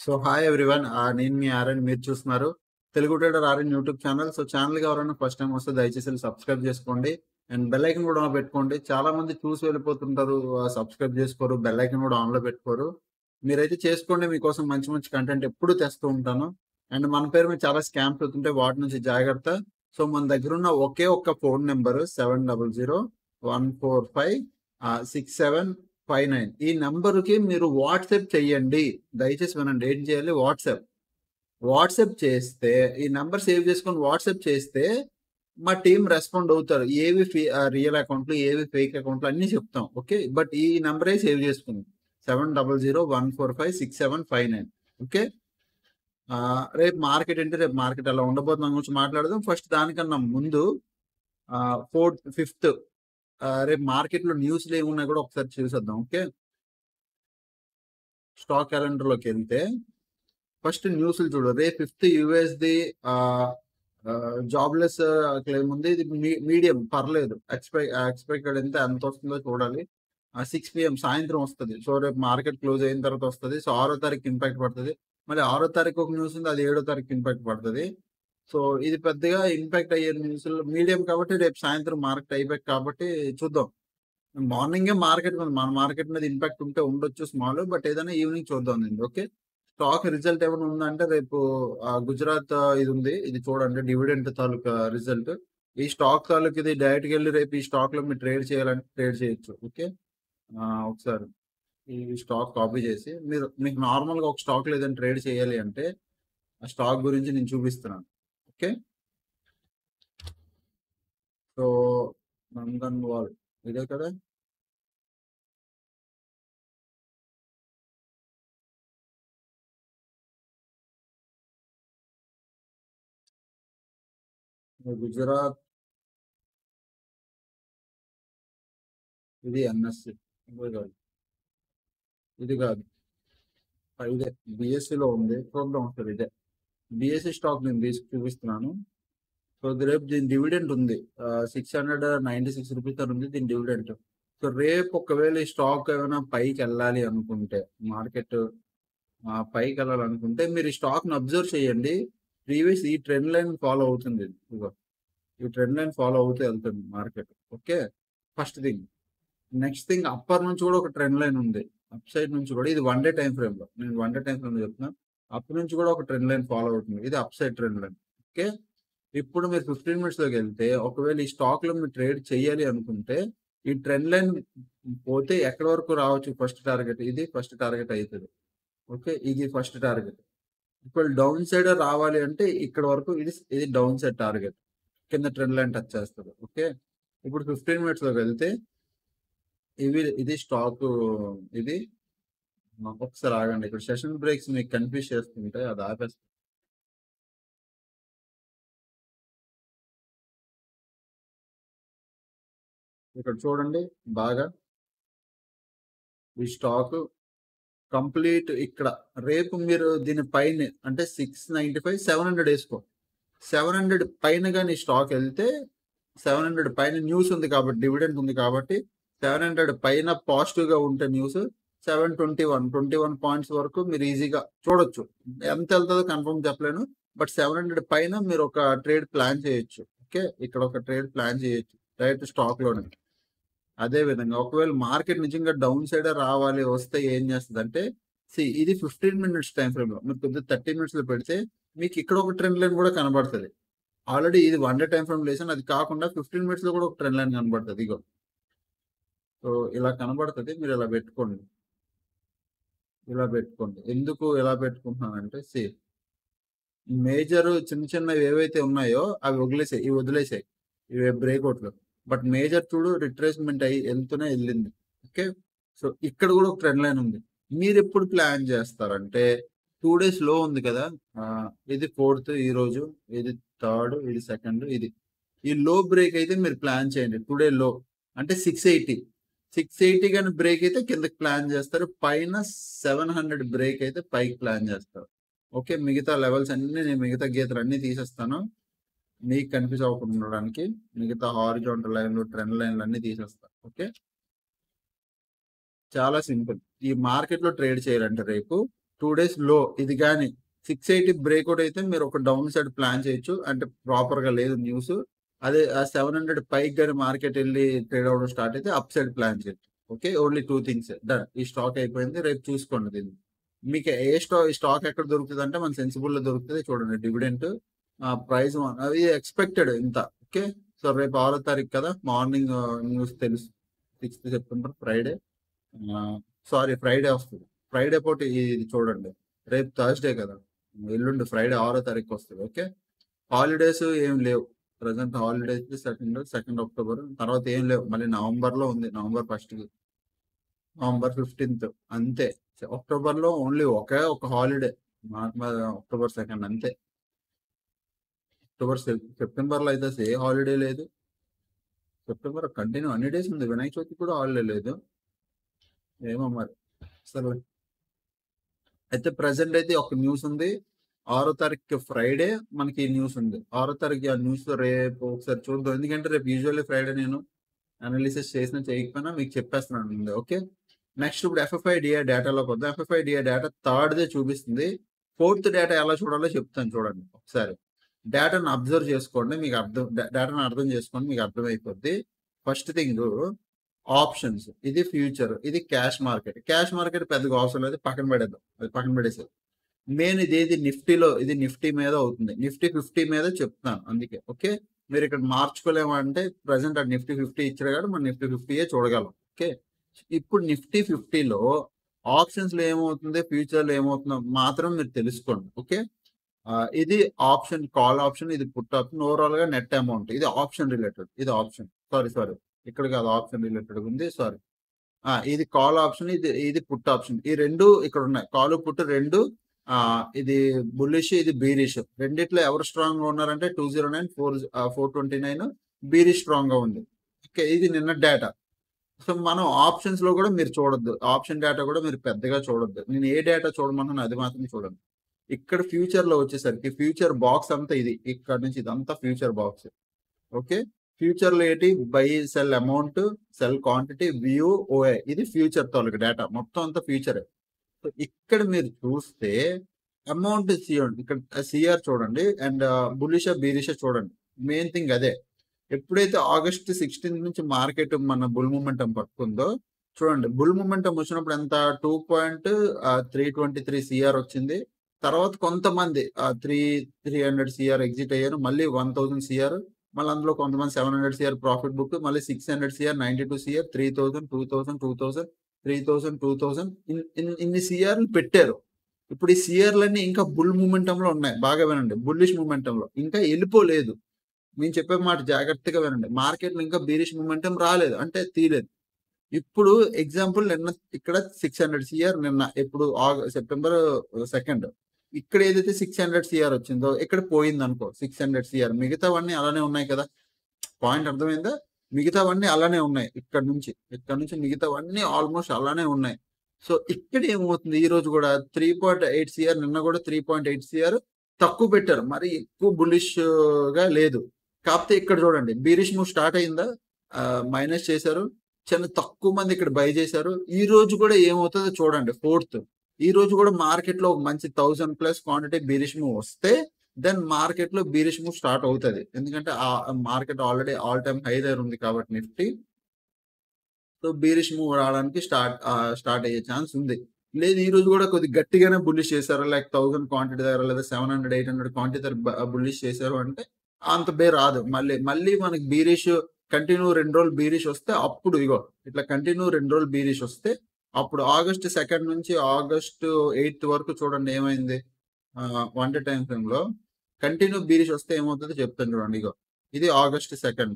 So hi everyone. నేను మీ RN. మీరు చూస్తున్నారు Telugu trader RN YouTube channel. So ఛానల్కి ఎవరైనా ఫస్ట్ టైం వస్తే దయచేసి సబ్స్క్రైబ్ చేసుకోండి అండ్ బెల్ ఐకన్ కూడా ఆన్ పెట్టుకోండి. చాలా మంది చూసి వెళ్ళిపోతుంటారు, సబ్స్క్రైబ్ చేసుకోరు, బెల్ ఐకన్ కూడా ఆన్లో పెట్టుకోరు. మీరైతే చేసుకోండి, మీకోసం మంచి మంచి కంటెంట్ ఎప్పుడు తెస్తూ ఉంటాను. అండ్ మన పేరు మీద చాలా స్కామ్స్ అవుతుంటే వాటి నుంచి జాగ్రత్త. సో మన దగ్గర ఉన్న ఒకే ఒక్క ఫోన్ నెంబర్ 7001456759. ఈ నెంబర్కి మీరు వాట్సాప్ చెయ్యండి. దయచేసి వినండి, ఏం చేయాలి? వాట్సాప్ చేస్తే, ఈ నెంబర్ సేవ్ చేసుకొని వాట్సాప్ చేస్తే మా టీం రెస్పాండ్ అవుతారు. ఏవి రియల్ అకౌంట్లు, ఏవి ఫేక్ అకౌంట్లు అన్నీ చెప్తాం. ఓకే, బట్ ఈ నెంబరే సేవ్ చేసుకుంది, 7001456759. ఓకే. రేపు మార్కెట్ అంటే రేపు మార్కెట్ అలా ఉండబోతుంది, దాని గురించి మాట్లాడదాం. ఫస్ట్ దానికన్నా ముందు 5th రేపు మార్కెట్లో న్యూస్లు ఏమున్నాయి కూడా ఒకసారి చూసేద్దాం. ఓకే, స్టాక్ క్యాలెండర్లోకి వెళ్తే ఫస్ట్ న్యూస్లు చూడు. రేపు 5th యుఎస్ది జాబ్లెస్ క్లెయిమ్ ఉంది. ఇది మీడియం, పర్లేదు. ఎక్స్పెక్టెడ్ ఎంత వస్తుందో చూడాలి. 6 PM సాయంత్రం వస్తుంది. సో రేపు మార్కెట్ క్లోజ్ అయిన తర్వాత వస్తుంది. సో 6వ తారీఖు ఇంపాక్ట్ పడుతుంది. మళ్ళీ 6వ తారీఖు ఒక న్యూస్ ఉంది, అది 7వ తారీఖు ఇంపాక్ట్ పడుతుంది. సో ఇది పెద్దగా ఇంపాక్ట్ అయ్యే న్యూస్లు మీడియం కాబట్టి రేపు సాయంత్రం మార్కెట్ అయిపోయాక కాబట్టి చూద్దాం. మార్నింగే మార్కెట్ మీద, మన మార్కెట్ మీద ఇంపాక్ట్ ఉంటే ఉండొచ్చు స్మాల్, బట్ ఏదైనా ఈవినింగ్ చూద్దాం అండి. ఓకే, స్టాక్ రిజల్ట్ ఏమైనా ఉందంటే రేపు గుజరాత్ ఇది ఉంది, ఇది చూడండి, డివిడెంట్ తాలూకా రిజల్ట్. ఈ స్టాక్ తాలూకు ఇది డైరెక్ట్గా వెళ్ళి రేపు ఈ స్టాక్ లో మీరు ట్రేడ్ చేయాలంటే ట్రేడ్ చేయొచ్చు. ఓకే, ఒకసారి ఈ స్టాక్ కాపీ చేసి మీకు నార్మల్గా ఒక స్టాక్ లో ఏదైనా ట్రేడ్ చేయాలి అంటే ఆ స్టాక్ గురించి నేను చూపిస్తున్నాను. ఓకే, సో నందన్ వాల్ ఇదే కదా. గుజరాత్, ఇది ఎన్ఎస్సి, ఇది కాదు, ఇదే బిఎస్సిలో ఉంది. చూద్దాం ఒకసారి. ఇదే బిఎస్సి స్టాక్ నేను చూపిస్తున్నాను. సో రేపు దీని డివిడెంట్ ఉంది, 696 రూపీస్ అని ఉంది దీని డివిడెంట్. సో రేపు ఒకవేళ ఈ స్టాక్ ఏమైనా పైకి వెళ్ళాలి అనుకుంటే, మార్కెట్ పైకి వెళ్ళాలనుకుంటే మీరు ఈ స్టాక్ని అబ్జర్వ్ చేయండి. ప్రీవియస్ ఈ ట్రెండ్ లైన్ ఫాలో అవుతుంది. ఇదిగో ఈ ట్రెండ్ లైన్ ఫాలో అవుతూ వెళ్తుంది market. Okay, first thing. Next thing, upper నుంచి కూడా ఒక ట్రెండ్ లైన్ ఉంది, అప్ సైడ్ నుంచి కూడా. ఇది 1 డే టైం ఫ్రేమ్ లో, నేను 1 డే టైం ఫ్రేమ్ లో చెప్తున్నా. అప్ నుంచి కూడా ఒక ట్రెండ్ లైన్ ఫాలో అవుతుంది, ఇది up side trend line. Okay, ఇప్పుడు మీరు 15 మినిట్స్ లోకి వెళ్తే ఒకవేళ ఈ స్టాక్ లో మీరు ట్రేడ్ చేయాలి అనుకుంటే ఈ ట్రెండ్ లైన్ పోతే ఎక్కడి వరకు రావచ్చు? ఫస్ట్ టార్గెట్ ఇది, ఫస్ట్ టార్గెట్ అవుతుంది. ఓకే, ఇది ఫస్ట్ టార్గెట్. ఇప్పుడు డౌన్ సైడ్ రావాలి అంటే ఇక్కడ వరకు, ఇది డౌన్ సైడ్ టార్గెట్, కింద ట్రెండ్ లైన్ టచ్ చేస్తుంది. ఓకే, ఇప్పుడు 15 మినిట్స్ లోకి వెళ్తే ఇది స్టాక్, ఇది ఒకసారి ఆగండి. ఇక్కడ సెషన్ బ్రేక్స్ మీకు కన్ఫ్యూజ్ చేస్తుంటే అది ఆపేస్తుంది. ఇక్కడ చూడండి బాగా, ఈ స్టాక్ కంప్లీట్ ఇక్కడ. రేపు మీరు దీని పైన అంటే 695, 700 వేసుకో. 700 పైన కానీ స్టాక్ వెళ్తే, 700 పైన న్యూస్ ఉంది కాబట్టి, డివిడెంట్ ఉంది కాబట్టి 700 పైన పాజిటివ్ గా ఉంటే న్యూస్ 721 పాయింట్స్ వరకు మీరు ఈజీగా చూడొచ్చు. ఎంత వెళ్తుందో కన్ఫర్మ్ చెప్పలేను, బట్ 700 పైన మీరు ఒక ట్రేడ్ ప్లాన్ చేయొచ్చు. ఓకే, ఇక్కడ ఒక ట్రేడ్ ప్లాన్ చేయొచ్చు డైరెక్ట్ స్టాక్ లోనే. అదే విధంగా ఒకవేళ మార్కెట్ నిజంగా డౌన్ సైడ్ రావాలి వస్తే ఏం చేస్తుంది అంటే, ఇది 15 మినిట్స్ టైం ఫ్రేమ్ లో, మీరు కొద్దిగా 30 మినిట్స్ లో పెడితే మీకు ఇక్కడ ఒక ట్రెండ్ లైన్ కూడా కనబడుతుంది. ఆల్రెడీ ఇది 1 డే టైం ఫ్రేమ్ లేసాను, అది కాకుండా 15 మినిట్స్ లో కూడా ఒక ట్రెండ్ లైన్ కనబడుతుంది. ఇగో, సో ఇలా కనబడుతుంది. మీరు ఇలా పెట్టుకోండి, ఇలా పెట్టుకోండి. ఎందుకు ఇలా పెట్టుకుంటున్నానంటే, మేజర్ చిన్న చిన్నవి ఏవైతే ఉన్నాయో అవి వదిలేసాయి ఇవి బ్రేక్అవుట్లు. బట్ మేజర్ చూడు రిట్రేస్మెంట్ అయ్యి వెళ్తూనే వెళ్ళింది. ఓకే, సో ఇక్కడ కూడా ఒక ట్రెండ్ లైన్ ఉంది. మీరు ఎప్పుడు ప్లాన్ చేస్తారంటే, 2 days లో ఉంది కదా, ఇది 4th ఈ రోజు, ఇది 3rd, ఇది 2nd, ఇది ఈ లో బ్రేక్ అయితే మీరు ప్లాన్ చేయండి. టుడే లో అంటే 680 కానీ బ్రేక్ అయితే కిందకి ప్లాన్ చేస్తారు, పైన 700 బ్రేక్ అయితే పైకి ప్లాన్ చేస్తారు. ఓకే, మిగతా లెవెల్స్ అన్ని, నేను మిగతా గీతలు అన్ని తీసేస్తాను మీకు కన్ఫ్యూజ్ అవ్వకుండా ఉండడానికి. మిగతా హారిజాంటల్ లైన్లు, ట్రెండ్ లైన్లు అన్ని తీసేస్తాను. ఓకే, చాలా సింపుల్. ఈ మార్కెట్ లో ట్రేడ్ చేయాలంటే రేపు 2 days లో ఇది కానీ 680 బ్రేక్అవుట్ అయితే మీరు ఒక డౌన్ సైడ్ ప్లాన్ చేయొచ్చు. అంటే ప్రాపర్ గా లేదు న్యూస్. అదే ఆ 700 పైకి కానీ మార్కెట్ వెళ్ళి ట్రేడ్ అవ్వడం స్టార్ట్ అయితే అప్ సైడ్ ప్లాన్ చేయొచ్చు. Okay, only 2 things done. ఈ స్టాక్ అయిపోయింది, రేపు చూసుకోండి దీన్ని. మీకు ఏ స్టాక్ ఎక్కడ దొరుకుతుంది అంటే మన సెన్సిబుల్ లో దొరుకుతుంది. చూడండి డివిడెంట్ ప్రైస్ అది ఎక్స్పెక్టెడ్ ఇంత. ఓకే, సో రేపు 6వ తారీఖు కదా, మార్నింగ్ న్యూస్ తెలుసు. 6th September Friday, sorry Friday వస్తుంది. ఫ్రైడే పూట ఇది చూడండి. రేపు థర్స్డే కదా, ఎల్లుండి ఫ్రైడే 6వ తారీఖు వస్తుంది. ఓకే, హాలిడేస్ ఏం లేవు ప్రజెంట్. హాలిడేస్ సెకండ్ అక్టోబర్ తర్వాత ఏం లేవు. మళ్ళీ నవంబర్ లో ఉంది, నవంబర్ 1st, నవంబర్ 15th అంతే. అక్టోబర్ లో ఓన్లీ ఒక హాలిడే, అక్టోబర్ 2 అంతే. సెప్టెంబర్ లో అయితే ఏ హాలిడే లేదు. సెప్టెంబర్ కంటిన్యూ అన్ని డేస్ ఉంది. వినాయక చవితి కూడా హాలిడే లేదు. ఏమో మరి అసలు. అయితే ప్రజెంట్ అయితే ఒక న్యూస్ ఉంది. 6వ తారీఖు ఫ్రైడే మనకి న్యూస్ ఉంది. 6వ తారీఖు ఆ న్యూస్ రేపు ఒకసారి చూద్దాం. ఎందుకంటే రేపు యూజువల్లీ ఫ్రైడే నేను అనాలిసిస్ చేసినా చేయకపోయినా మీకు చెప్పేస్తున్నాను. ఓకే, నెక్స్ట్ ఇప్పుడు FFI-DI డేటాలోకి వద్దాం. FFI-DI డేటా 3rd చూపిస్తుంది. 4th డేటా ఎలా చూడాలో చెప్తాను చూడండి ఒకసారి. డేటాను అబ్జర్వ్ చేసుకోండి, మీకు డేటాను అర్థం చేసుకోండి, మీకు అర్థమైపోద్ది. ఫస్ట్ థింగ్ ఆప్షన్స్, ఇది ఫ్యూచర్, ఇది క్యాష్ మార్కెట్. క్యాష్ మార్కెట్ పెద్దగా అవసరం లేదు, పక్కన పెడేద్దాం, అది పక్కన పెడేసేది. మెయిన్ ఇది నిఫ్టీలో, ఇది నిఫ్టీ మీద అవుతుంది. నిఫ్టీ 50 మీద చెప్తాను అందుకే. ఓకే, మీరు ఇక్కడ మార్చుకోలేము అంటే ప్రజెంట్ ఆ నిఫ్టీ 50 ఇచ్చారు కాబట్టి మనం నిఫ్టీ 50 చూడగలం. ఓకే, ఇప్పుడు నిఫ్టీ 50లో ఆప్షన్స్ లో ఏమవుతుంది, ఫ్యూచర్ లో ఏమవుతుందో మాత్రం మీరు తెలుసుకోండి. ఓకే, ఇది ఆప్షన్, కాల్ ఆప్షన్, ఇది పుట్ ఆప్షన్. ఓవరాల్ గా నెట్ అమౌంట్, ఇది ఆప్షన్ రిలేటెడ్, ఇది ఆప్షన్. సారీ ఇక్కడ కాదు, ఆప్షన్ రిలేటెడ్ ఉంది. సారీ, ఇది కాల్ ఆప్షన్, ఇది పుట్ ఆప్షన్. ఈ రెండు ఇక్కడ ఉన్నాయి, కాల్ పుట్ రెండు. ఇది బుల్లిష్, ఇది బీరిష్. రెండిట్లో ఎవరు స్ట్రాంగ్ గా ఉన్నారంటే 209, 429 బీరిష్ స్ట్రాంగ్ గా ఉంది. ఓకే, ఇది నిన్న డేటా. సో మనం ఆప్షన్స్ లో కూడా మీరు చూడొద్దు, ఆప్షన్ డేటా కూడా మీరు పెద్దగా చూడొద్దు. నేను ఏ డేటా చూడమన్నాను అది మాత్రం చూడండి. ఇక్కడ ఫ్యూచర్ లో వచ్చేసరికి ఫ్యూచర్ బాక్స్ అంతా ఇది, ఇక్కడ నుంచి ఇదంతా ఫ్యూచర్ బాక్స్. ఓకే, ఫ్యూచర్ లో ఏంటి, buy sell amount, sell quantity, view, ఓఏ, ఇది ఫ్యూచర్ తాలూకు డేటా. మొత్తం అంతా ఫ్యూచర్. సో ఇక్కడ మీరు చూస్తే అమౌంట్ ఇక్కడ సిఆర్ చూడండి, అండ్ బులిషా బీరిషా చూడండి. మెయిన్ థింగ్ అదే. ఎప్పుడైతే ఆగస్ట్ 16 నుంచి మార్కెట్ మన బుల్ మూమెంటం పట్టుకుందో చూడండి, బుల్ మూమెంటం వచ్చినప్పుడు ఎంత 2.323 సిఆర్ వచ్చింది. తర్వాత కొంతమంది 300 సిఆర్ ఎగ్జిట్ అయ్యారు, మళ్ళీ 1000 సిఆర్, మళ్ళీ అందులో కొంతమంది 700 సిఆర్ ప్రాఫిట్ బుక్, మళ్ళీ 600 సిఆర్, 92 సిఆర్, 3000, 2000, 2000, 3000, 2000 ఇన్ని సిఆర్లు పెట్టారు. ఇప్పుడు ఈ సిఆర్లన్నీ ఇంకా బుల్ మూమెంటం లో ఉన్నాయి. బాగా వినండి, బుల్లిష్ మూమెంటం లో ఇంకా వెళ్ళిపోలేదు. నేను చెప్పే మాట జాగ్రత్తగా వినండి. మార్కెట్ లో ఇంకా బీరిష్ మూమెంటం రాలేదు, అంటే తీయలేదు. ఇప్పుడు ఎగ్జాంపుల్ నిన్న ఇక్కడ 600 సిఆర్, నిన్న ఎప్పుడు సెప్టెంబర్ 2 ఇక్కడ ఏదైతే 600 సిఆర్ వచ్చిందో ఇక్కడ పోయింది అనుకో 600 సిఆర్. మిగతావన్నీ అలానే ఉన్నాయి కదా, పాయింట్ అర్థమైందా? మిగతావన్నీ అలానే ఉన్నాయి. ఇక్కడ నుంచి మిగతావన్నీ ఆల్మోస్ట్ అలానే ఉన్నాయి. సో ఇక్కడ ఏమవుతుంది, ఈ రోజు కూడా 3.8 సిఆర్, నిన్న కూడా 3.8 సిఆర్ తక్కువ పెట్టారు, మరి ఎక్కువ బులిష్ గా లేదు. కాకపోతే ఇక్కడ చూడండి, బీరిష్ మూవ్ స్టార్ట్ అయిందా, మైనస్ చేశారు, చాలా తక్కువ మంది ఇక్కడ బై చేశారు. ఈ రోజు కూడా ఏమవుతుందో చూడండి, 4th ఈ రోజు కూడా మార్కెట్ లో ఒక మంచి 1000+ క్వాంటిటీ బీరిష్ మూవ్ వస్తే దెన్ మార్కెట్ లో బీరిష్ మూవ్ స్టార్ట్ అవుతుంది. ఎందుకంటే ఆ market already all time high దగ్గర ఉంది కాబట్టి నిఫ్టీ. సో బీరిష్ మూవ్ రావడానికి స్టార్ట్ అయ్యే ఛాన్స్ ఉంది. లేదు, ఈ రోజు కూడా కొద్దిగా గట్టిగానే బుల్లిష్ చేశారు, లైక్ 1000 క్వాంటిటీ దగ్గర లేదా 700, 800 క్వాంటిటీ దగ్గర బుల్లిష్ చేశారు అంటే అంత బే రాదు. మళ్ళీ మనకి బీరిష్ కంటిన్యూ 2 రోజులు బీరిష్ వస్తే అప్పుడు ఇట్లా కంటిన్యూ 2 రోజులు బీరిష్ వస్తే అప్పుడు ఆగస్ట్ 2 నుంచి ఆగస్ట్ 8 వరకు చూడండి ఏమైంది. 1 డే టైం ఫ్రేమ్ లో కంటిన్యూ బీరిష్ వస్తే ఏమవుతుందో చెప్తాను చూడండి. ఇది ఆగస్ట్ 2,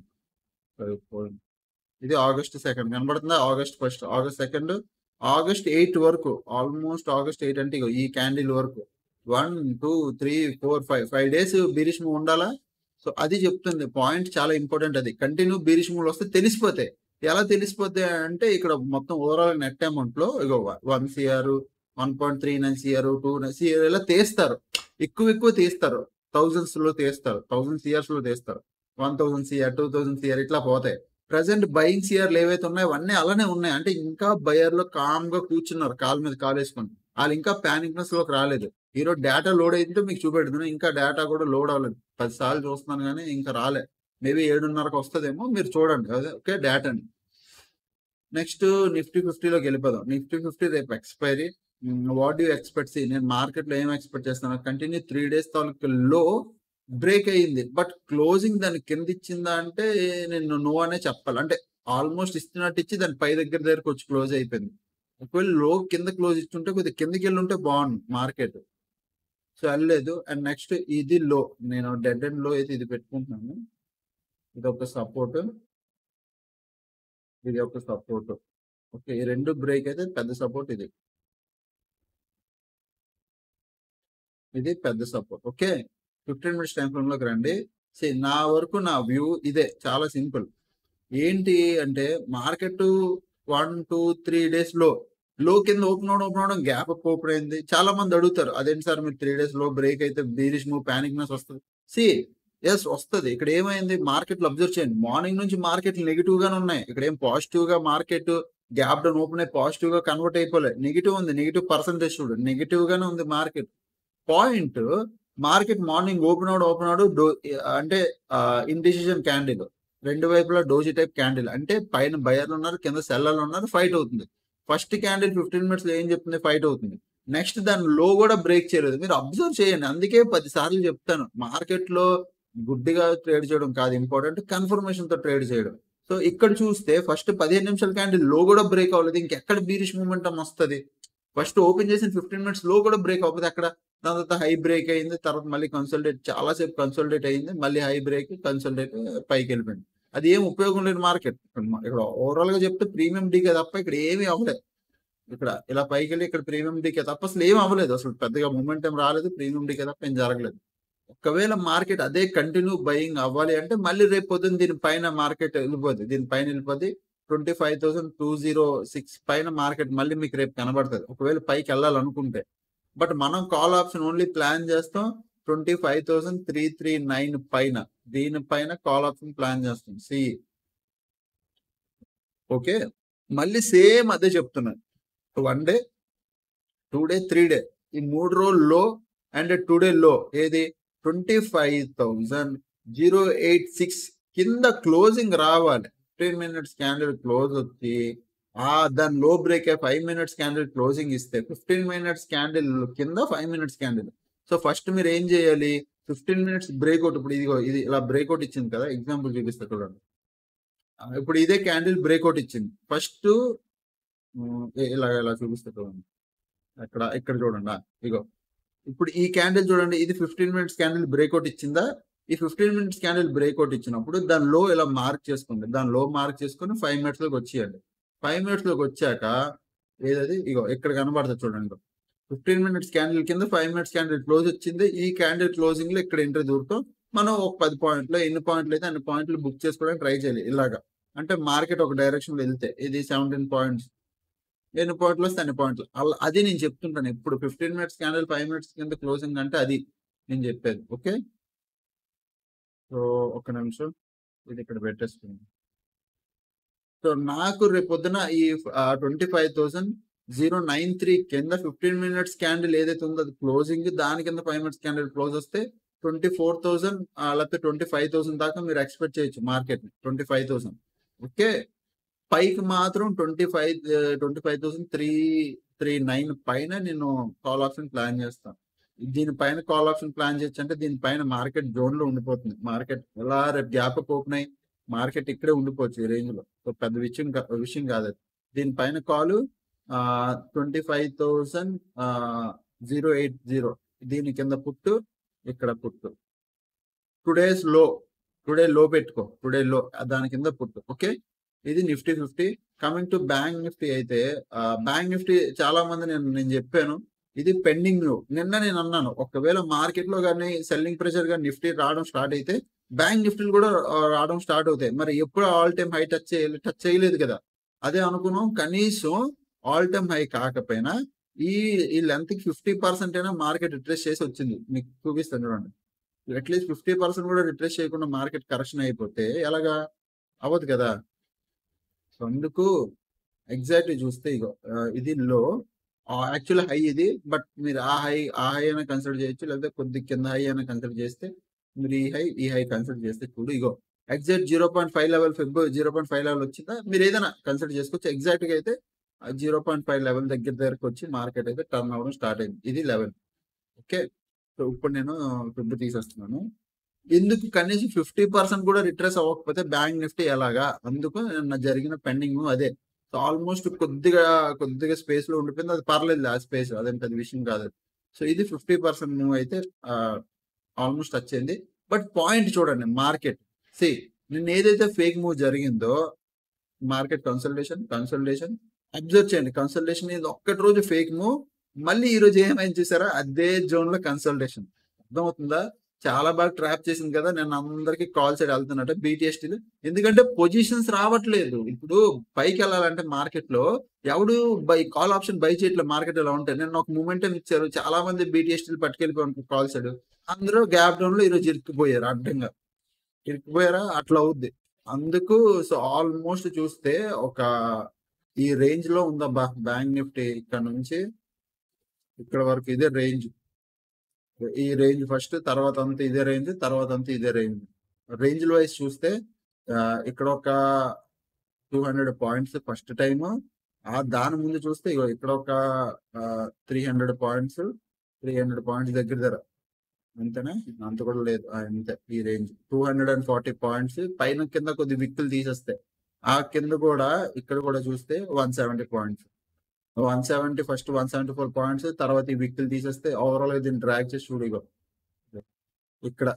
ఇది ఆగస్ట్ 2 కనబడుతుందా? ఆగస్ట్ 1, ఆగస్ట్ 2, ఆగస్ట్ 8 వరకు, ఆల్మోస్ట్ ఆగస్ట్ 8 అంటే ఈ క్యాండిల్ వరకు 1, 2, 3, 4, 5 డేస్ బీరిష్ మూవ్ ఉండాలా. సో అది చెప్తుంది పాయింట్, చాలా ఇంపార్టెంట్. అది కంటిన్యూ బీరిష్ మూవ్ వస్తే తెలిసిపోతాయి. ఎలా తెలిసిపోతాయి అంటే ఇక్కడ మొత్తం ఓవరాల్ నెట్ అమౌంట్ లో 1 సిఆర్, 1.39 సిఆర్, 2 సిఆర్ ఇలా తీస్తారు. ఎక్కువ తీస్తారు, థౌజండ్స్ లో తీస్తారు, 1000 సిఆర్స్ లో తీస్తారు, 1000 సిఆర్, 2000 సిఆర్ ఇట్లా పోతాయి. ప్రజెంట్ బయింగ్ సిఆర్లు ఏవైతే ఉన్నాయో అవన్నీ అలానే ఉన్నాయి. అంటే ఇంకా బయర్ లో కామ్ గా కూర్చున్నారు, కాలు మీద కాలు వేసుకొని. వాళ్ళు ఇంకా పానిక్నెస్ లోకి రాలేదు. ఈరోజు డేటా లోడ్ అయితే మీకు చూపెడుతున్నాను, ఇంకా డేటా కూడా లోడ్ అవ్వలేదు. 10 సార్లు చూస్తున్నాను కానీ ఇంకా రాలే. మేబీ 7:30కి వస్తుందేమో, మీరు చూడండి. అదే ఓకే డేటాని. నెక్స్ట్ నిఫ్టీ 50లోకి వెళ్ళిపోదాం. నిఫ్టీ 50 రేపు ఎక్స్పైరీ. What you expect? నేను మార్కెట్లో ఏం ఎక్స్పెక్ట్ చేస్తాను? కంటిన్యూ 3 డేస్ తాలూకు లో బ్రేక్ అయ్యింది, బట్ క్లోజింగ్ దాని కింద ఇచ్చిందా అంటే నేను నో అనే చెప్పాలి. అంటే ఆల్మోస్ట్ ఇస్తున్నట్టు ఇచ్చి దాని పై దగ్గరకు వచ్చి క్లోజ్ అయిపోయింది. ఒకవేళ లో కింద క్లోజ్ ఇస్తుంటే కొద్దిగా కిందకి వెళ్ళి ఉంటే బాగుంది మార్కెట్. సో వెళ్ళలేదు. అండ్ నెక్స్ట్ ఇది లో, నేను డెడ్ అండ్ లో అయితే ఇది పెట్టుకుంటున్నాను. ఇది ఒక సపోర్ట్, ఇది ఒక సపోర్ట్. ఓకే, ఈ రెండు బ్రేక్ అయితే పెద్ద సపోర్ట్. ఇది పెద్ద support. Okay, 15 minutes time frame లోకి రండి. నా వరకు నా వ్యూ ఇదే, చాలా సింపుల్. ఏంటి అంటే మార్కెట్ 1, 2, 3 డేస్ లో కింద ఓపెన్ అవడం గ్యాప్ అప్ ఓపెన్ అయింది. చాలా మంది అడుగుతారు, అదేంటి సార్ మీరు 3 డేస్ లో బ్రేక్ అయితే బీరిష్ మూవ్ పానిక్నెస్ వస్తుంది? ఎస్ వస్తుంది. ఇక్కడ ఏమైంది మార్కెట్ లో అబ్జర్వ్ చేయండి. మార్నింగ్ నుంచి మార్కెట్ నెగిటివ్ గానే ఉన్నాయి. ఇక్కడ ఏం పాజిటివ్ గా మార్కెట్ గ్యాప్ డౌన్ ఓపెన్ అయ్యి పాజిటివ్ గా కన్వర్ట్ అయిపోలే. నెగిటివ్ ఉంది, నెగిటివ్ పర్సెంటేజ్ చూడు, నెగిటివ్ గానే ఉంది market. Point, market morning open అవడు అంటే ఇండిసిజన్ క్యాండిల్, రెండు వైపులా డోజీ టైప్ క్యాండిల్. అంటే పైన బయర్లు ఉన్నారు, కింద సెల్లర్లు ఉన్నారు, ఫైట్ అవుతుంది. ఫస్ట్ క్యాండిల్ 15 మినిట్స్ లో ఏం చెప్తుంది? ఫైట్ అవుతుంది. నెక్స్ట్ దాని లో కూడా బ్రేక్ చేయలేదు. మీరు అబ్జర్వ్ చేయండి. అందుకే 10 సార్లు చెప్తాను, మార్కెట్ లో గుడ్డిగా ట్రేడ్ చేయడం కాదు ఇంపార్టెంట్, కన్ఫర్మేషన్ తో ట్రేడ్ చేయడం. సో ఇక్కడ చూస్తే ఫస్ట్ 15 నిమిషాల క్యాండిల్ లో కూడా బ్రేక్ అవ్వలేదు. ఇంకెక్కడ బీరిష్ మూమెంటం వస్తుంది? ఫస్ట్ ఓపెన్ చేసిన 15 మినిట్స్ లో కూడా బ్రేక్ అవ్వదు అక్కడ. దాని తర్వాత హై బ్రేక్ అయింది, తర్వాత మళ్ళీ కన్సల్టేట్, చాలాసేపు కన్సల్టేట్ అయింది, మళ్ళీ హై బ్రేక్, కన్సల్టేట్, పైకి వెళ్ళిపోయింది. అది ఏం ఉపయోగం లేని మార్కెట్. ఇక్కడ ఓవరాల్ గా చెప్తే ప్రీమియం డీకే తప్ప ఇక్కడ ఏమీ అవ్వలేదు. ఇక్కడ ఇలా పైకి వెళ్ళి ఇక్కడ ప్రీమియం డీకే తప్ప అసలు ఏం అవ్వలేదు. అసలు పెద్దగా మూమెంటం రాలేదు, ప్రీమియం డీకే తప్ప ఏం జరగలేదు. ఒకవేళ మార్కెట్ అదే కంటిన్యూ బయింగ్ అవ్వాలి అంటే మళ్ళీ రేపు పొద్దున్న దీనిపైన మార్కెట్ వెళ్ళిపోద్ది, దీనిపైన వెళ్ళిపోద్ది. 25,206 పైన మార్కెట్ మళ్ళీ మీకు రేపు కనబడుతుంది, ఒకవేళ పైకి వెళ్ళాలనుకుంటే. బట్ మనం కాల్ ఆప్షన్ ఓన్లీ ప్లాన్ చేస్తాం 25,339 పైన, దీనిపైన కాల్ ఆప్షన్ ప్లాన్ చేస్తాం. ఓకే, మళ్ళీ సేమ్ అదే చెప్తున్నాను. 1 డే, 2 డే, 3 డే, ఈ 3 రోజులు లో అండ్ టుడే లో ఏది 25,086 కింద క్లోజింగ్ రావాలి. 15 మినిట్స్ క్యాండిల్ క్లోజ్ వచ్చి దాని లో బ్రేక్ 5 మినిట్స్ క్యాండిల్ క్లోజింగ్ ఇస్తే 15 మినిట్స్ క్యాండిల్ కింద 5 మినిట్స్ క్యాండిల్. సో ఫస్ట్ మీరు ఏం చేయాలి? 15 మినిట్స్ బ్రేక్అవుట్. ఇప్పుడు ఇది ఇలా బ్రేక్అవుట్ ఇచ్చింది కదా, ఎగ్జాంపుల్ చూపిస్తా చూడండి. ఇప్పుడు ఇదే క్యాండిల్ బ్రేక్అవుట్ ఇచ్చింది. ఫస్ట్ ఇలా చూపిస్తా చూడండి. ఇక్కడ చూడండి. ఇగో ఇప్పుడు ఈ క్యాండిల్ చూడండి, ఇది 15 మినిట్స్ క్యాండిల్ బ్రేక్అవుట్ ఇచ్చిందా? ఈ 15 మినిట్స్ క్యాండిల్ బ్రేక్అవుట్ ఇచ్చినప్పుడు దాని లో ఇలా మార్క్ చేసుకోండి. దాని లో మార్క్ చేసుకుని 5 మినిట్స్ లోకి వచ్చేయండి. 5 మినిట్స్ లోకి వచ్చాక ఏదది ఇగో ఇక్కడ కనబడుతుంది చూడండి. 15 మినిట్స్ క్యాండిల్ కింద 5 మినిట్స్ క్యాండిల్ క్లోజ్ వచ్చింది. ఈ క్యాండిల్ క్లోజింగ్ లో ఇక్కడ ఎంట్రీ దూరుతాం మనం. ఒక 10 పాయింట్లు, ఎన్ని పాయింట్లు అయితే అన్ని పాయింట్లు బుక్ చేసుకోవడానికి ట్రై చేయాలి. ఇలాగా అంటే మార్కెట్ ఒక డైరెక్షన్ లో వెళ్తే ఇది 17 పాయింట్స్, ఎన్ని పాయింట్లు వస్తే అన్ని పాయింట్లు. అది నేను చెప్తుంటాను ఇప్పుడు. 15 మినిట్స్ క్యాండిల్ 5 మినిట్స్ కింద క్లోజింగ్ అంటే అది నేను చెప్పేది. ఓకే, సో ఒక్క నిమిషం ఇది ఇక్కడ పెట్టేసుకుంది. సో నాకు రేపు పొద్దున ఈ 25,093 కింద 15 మినిట్స్ క్యాండిల్ ఏదైతే ఉందో అది క్లోజింగ్, దాని కింద 5 మినిట్స్ క్యాండిల్ క్లోజ్ వస్తే 24,000 లేకపోతే 25,000 దాకా మీరు ఎక్స్పెక్ట్ చేయొచ్చు మార్కెట్. 25,000. ఓకే, పైకి మాత్రం 25,339 పైన నేను కాల్ ఆప్షన్ ప్లాన్ చేస్తాను. దీనిపైన కాల్ ఆప్షన్ ప్లాన్ చేయొచ్చు అంటే దీనిపైన మార్కెట్ జోన్ లో ఉండిపోతుంది. మార్కెట్ ఎలా రేపు గ్యాప్ అప్ ఓపెన్ అయ్యి మార్కెట్ ఇక్కడే ఉండిపోవచ్చు ఈ రేంజ్ లో. సో పెద్ద విషయం కాదు అది. దీనిపైన కాల్ 25,080. దీని కింద పుట్టు, ఇక్కడ పుట్టు. టుడే లో పెట్టుకో, టుడే లో దాని కింద పుట్టు. ఓకే, ఇది Nifty 50. Coming to bank Nifty అయితే, బ్యాంక్ నిఫ్టీ చాలా మంది నేను చెప్పాను ఇది పెండింగ్. నిన్న నేను అన్నాను ఒకవేళ మార్కెట్ లో కానీ సెల్లింగ్ ప్రెషర్ గా నిఫ్టీ రావడం స్టార్ట్ అయితే బ్యాంక్ నిఫ్టీలు కూడా రావడం స్టార్ట్ అవుతాయి. మరి ఎప్పుడు ఆల్ టైమ్ హై టచ్ చేయలేదు కదా. అదే అనుకున్నాం, కనీసం ఆల్ టైమ్ హై కాకపోయినా ఈ లెంత్ కి 50% అయినా మార్కెట్ రిట్రేస్ చేసి వచ్చింది. మీకు చూపిస్తాను చూడండి. అట్లీస్ట్ 50% కూడా రిట్రేస్ చేయకుండా మార్కెట్ కరెక్షన్ అయిపోతే ఎలాగా? అవ్వదు కదా. సో అందుకు ఎగ్జాక్ట్లీ చూస్తే ఇగో ఇది లో, యాక్చువల్ హై ఇది. బట్ మీరు ఆ హై అయినా కన్సిడర్ చేయొచ్చు, లేకపోతే కొద్ది కింద హై అయినా కన్సిడర్ చేస్తే మీరు ఈ హై కన్సిడర్ చేస్తే చూడు ఇగో ఎగ్జాక్ట్ 0.5 లెవెల్ ఫిబ్ 0.5 లెవెల్ వచ్చిందా మీరు ఏదైనా కన్సిడర్ చేసుకోవచ్చు. ఎగ్జాక్ట్ గా అయితే 0.5 లెవెల్ దగ్గరకు వచ్చి మార్కెట్ అయితే టర్న్ అవ్వడం స్టార్ట్ అయింది. ఇది లెవెల్. ఓకే. సో ఇప్పుడు నేను ఫిబ్ తీసేస్తున్నాను. ఎందుకు కనీసం 50% కూడా రిట్రేస్ అవ్వకపోతే బ్యాంక్ నిఫ్టీ ఎలాగా? అందుకు నిన్న జరిగిన పెండింగ్ అదే. సో ఆల్మోస్ట్ కొద్దిగా స్పేస్ లో ఉండిపోయింది. అది పర్లేదు, ఆ స్పేస్ అదేం పెద్ద విషయం కాదు. సో ఇది 50% మూవ్ అయితే ఆల్మోస్ట్ వచ్చింది. బట్ పాయింట్ చూడండి, మార్కెట్ నిన్న ఏదైతే ఫేక్ మూవ్ జరిగిందో, మార్కెట్ కన్సల్టేషన్ అబ్జర్వ్ చేయండి. కన్సల్టేషన్ ఇది ఒక్కటి రోజు ఫేక్ మూవ్, మళ్ళీ ఈ రోజు ఏమైంది చూసారా? అదే జోన్ లో కన్సల్టేషన్. అర్థమవుతుందా? చాలా బాగా ట్రాప్ చేసింది కదా. నేను అందరికి కాల్ సైడ్ వెళ్తున్నట్టు బీటీఎస్టీలు, ఎందుకంటే పొజిషన్స్ రావట్లేదు. ఇప్పుడు పైకి వెళ్ళాలంటే మార్కెట్ లో ఎవడు కాల్ ఆప్షన్ బై చేయట్లేదు. మార్కెట్ ఎలా ఉంటాయి, నేను ఒక మూమెంటం ఇచ్చారు, చాలా మంది బీటీఎస్టీలు పట్టుకెళ్ళిపోయారు కాల్ సైడ్. అందరూ గ్యాప్ డౌన్ లో ఈరోజు ఇరుక్కుపోయారు, అడ్డంగా ఇరుక్కుపోయారా? అట్లా అవుద్ది. అందుకు సో ఆల్మోస్ట్ చూస్తే ఒక ఈ రేంజ్ లో ఉందబ్బా బ్యాంక్ నిఫ్టీ. ఇక్కడ నుంచి ఇక్కడ వరకు ఇదే రేంజ్. ఈ రేంజ్ ఫస్ట్, తర్వాత అంతా ఇదే రేంజ్, తర్వాత అంతా ఇదే రేంజ్. రేంజ్ వైజ్ చూస్తే ఇక్కడ ఒక 200 పాయింట్స్ ఫస్ట్ టైమ్. దాని ముందు చూస్తే ఇక్కడ ఒక 300 పాయింట్స్ దగ్గర అంతేనా? అంత కూడా లేదు, అంతే ఈ రేంజ్ 240 పాయింట్స్. పైన కింద కొద్ది విక్కులు తీసేస్తే ఆ కింద కూడా ఇక్కడ కూడా చూస్తే 170 పాయింట్స్. 170 ఫస్ట్ 174 పాయింట్స్, తర్వాత ఈ విక్కులు తీసేస్తే ఓవరాల్ దీన్ని డ్రాగ్ చేసి చూడు ఇగో ఇక్కడ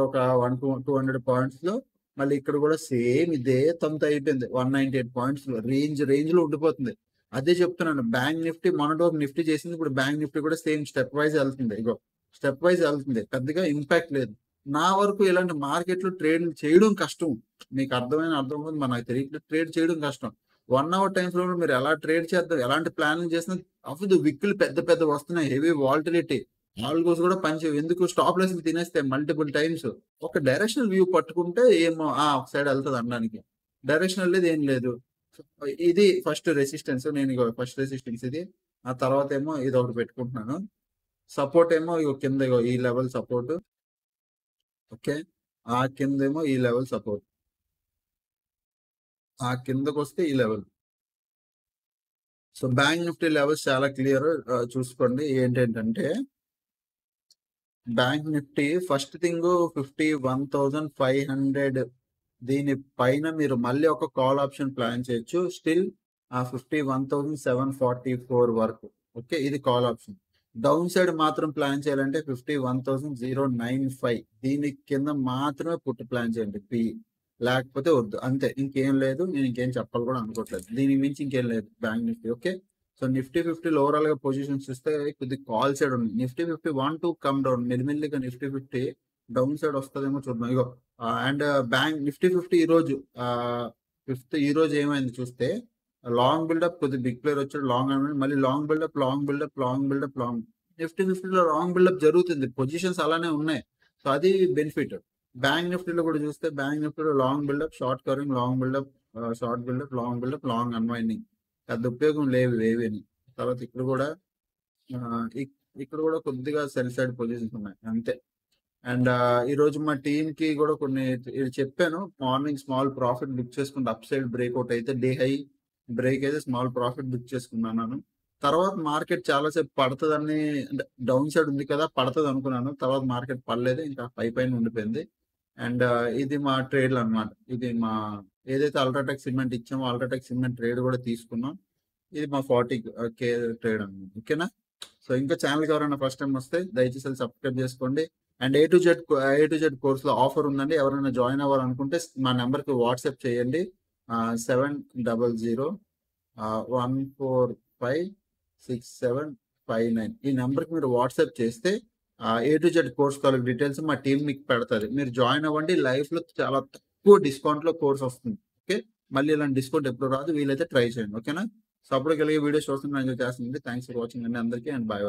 ఒక 200 పాయింట్స్ లో, మళ్ళీ ఇక్కడ కూడా సేమ్ ఇదే తంత అయిపోయింది. 198 పాయింట్స్ లో రేంజ్ లో ఉండిపోతుంది. అదే చెప్తున్నాను, బ్యాంక్ నిఫ్టీ మొన్నటి నిఫ్టీ చేసింది, ఇప్పుడు బ్యాంక్ నిఫ్టీ కూడా సేమ్ స్టెప్ వైజ్ వెళ్తుంది. ఇగో స్టెప్ వైజ్ వెళ్తుంది, పెద్దగా ఇంపాక్ట్ లేదు. నా వరకు ఇలాంటి మార్కెట్ లో ట్రేడ్ చేయడం కష్టం. మీకు అర్థం మనకు తెలియదు, ట్రేడ్ చేయడం కష్టం. 1 అవర్ టైమ్స్ లో మీరు ఎలా ట్రేడ్ చేద్దాం, ఎలాంటి ప్లానింగ్ చేసినా అవ్వదు. విక్కులు పెద్ద వస్తున్నాయి, హెవీ వాల్టిలిటీ, ఆల్గోస్ కూడా పనిచేయవు. ఎందుకు? స్టాప్ లెస్ తినేస్తే మల్టిపుల్ టైమ్స్. ఒక డైరెక్షనల్ వ్యూ పట్టుకుంటే ఏమో ఒక సైడ్ వెళ్తుంది అనడానికి. డైరెక్షనల్ లేదు, ఏం లేదు. ఇది ఫస్ట్ రెసిస్టెన్స్. నేను ఫస్ట్ రెసిస్టెన్స్ ఇది. ఆ తర్వాత ఏమో ఇది ఒకటి పెట్టుకుంటున్నాను. సపోర్ట్ ఏమో కింద ఈ లెవెల్ సపోర్ట్. ఓకే. ఆ కిందేమో ఈ లెవెల్ సపోర్ట్. ఆ కిందకు వస్తే ఈ level. So bank Nifty levels చాలా క్లియర్. చూసుకోండి ఏంటంటే, బ్యాంక్ నిఫ్టీ ఫస్ట్ థింగ్ 51,500 దీని పైన మీరు మళ్ళీ ఒక కాల్ ఆప్షన్ ప్లాన్ చేయొచ్చు. స్టిల్ ఆ 51,744 వరకు. ఓకే, ఇది కాల్ ఆప్షన్. డౌన్ సైడ్ మాత్రం ప్లాన్ చేయాలంటే 51,095 దీని కింద మాత్రమే పుట్టు ప్లాన్ చేయండి పి, లేకపోతే వద్దు, అంతే. ఇంకేం లేదు, నేను ఇంకేం చెప్పాలి కూడా అనుకోవట్లేదు. దీని మించి ఇంకేం లేదు bank Nifty. Okay. So Nifty 50 overall గా పొజిషన్స్ చూస్తే కొద్ది కాల్ సైడ్ ఉంది. నిఫ్టీ 50 1 to కమ్ డౌన్, మెల్లిమెల్లిగా నిఫ్టీ 50 డౌన్ సైడ్ వస్తుందేమో చూద్దాం. ఇగో అండ్ బ్యాంక్ నిఫ్టీ 50 ఈ రోజు ఏమైంది చూస్తే, లాంగ్ బిల్డప్, కొద్ది బిగ్ ప్లేయర్ వచ్చాడు, లాంగ్ అండ్ మళ్ళీ లాంగ్ బిల్డప్. నిఫ్టీ 50లో లాంగ్ బిల్డప్ జరుగుతుంది, పొజిషన్స్ అలానే ఉన్నాయి. సో అది బెనిఫిట్. బ్యాంక్ నిఫ్టీలో కూడా చూస్తే, బ్యాంక్ నిఫ్టీలో long buildup, short covering, long buildup, long unwinding, పెద్ద ఉపయోగం లేవు ఏవేని. తర్వాత ఇక్కడ కూడా కొద్దిగా సెల్ సైడ్ పొజిషన్స్ ఉన్నాయి, అంతే. అండ్ ఈ రోజు మా టీమ్ కి కూడా కొన్ని చెప్పాను. మార్నింగ్ స్మాల్ ప్రాఫిట్ బుక్ చేసుకుంటే అప్ సైడ్ బ్రేక్అవుట్ అయితే, డే హై బ్రేక్ అయితే స్మాల్ ప్రాఫిట్ బుక్ చేసుకున్నాను. తర్వాత మార్కెట్ చాలాసేపు పడుతుందని, డౌన్ సైడ్ ఉంది కదా పడుతుంది అనుకున్నాను. తర్వాత మార్కెట్ పడలేదు, ఇంకా పైన ఉండిపోయింది. అండ్ ఇది మా ట్రేడ్లు అనమాట. ఇది మా ఏదైతే అల్ట్రాటెక్ సిమెంట్ ఇచ్చామో, అల్ట్రాటెక్ సిమెంట్ ట్రేడ్ కూడా తీసుకున్నాం. ఇది మా 40K ట్రేడ్ అనమాట. ఓకేనా? సో ఇంకా ఛానల్కి ఎవరైనా ఫస్ట్ టైం వస్తే దయచేసి సబ్స్క్రైబ్ చేసుకోండి. అండ్ A to Z కోర్సులో ఆఫర్ ఉందండి. ఎవరైనా జాయిన్ అవ్వాలనుకుంటే మా నెంబర్కి వాట్సాప్ చేయండి. 700-145-6759 ఈ నెంబర్కి మీరు వాట్సాప్ చేస్తే A to Z కోర్స్ తాలూకు డీటెయిల్స్ మా టీం మీకు పెడతారు. మీరు జాయిన్ అవ్వండి. లైఫ్లో చాలా తక్కువ డిస్కౌంట్లో కోర్స్ వస్తుంది. ఓకే, మళ్ళీ ఇలాంటి డిస్కౌంట్ ఎప్పుడు రాదు. వీలైతే ట్రై చేయండి. ఓకేనా? సో అప్పుడు కలిగే వీడియోస్ చూస్తున్నాను, ఎంజాయ్ చేస్తుంది. థ్యాంక్స్ ఫర్ వాచింగ్ అండి అందరికీ, అండ్ బాయ్.